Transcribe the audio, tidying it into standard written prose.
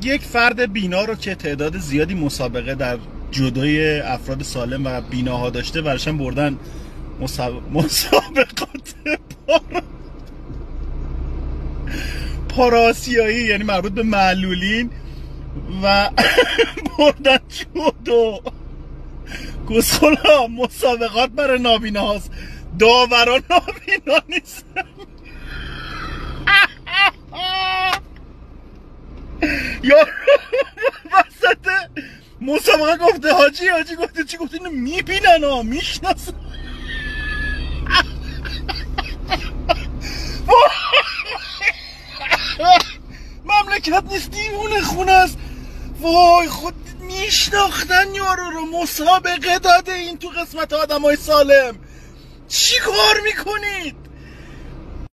یک فرد بینا رو که تعداد زیادی مسابقه در جودوی افراد سالم و بیناها داشته براشون بردن مسابقات پاراسیایی، یعنی مربوط به معلولین، و بردن جودو. گسخلا مسابقات برای نابینا هاست، داوران نابینا نیستن. یا وسط مسابقه گفته حاجی گفته چی؟ گفته اینو میبینن ها، میشناسن. مملکت نیست، دیوونه خونه است. وای خود میشناختن یارو رو، مسابقه داده این تو قسمت آدمای سالم. چی کار میکنید؟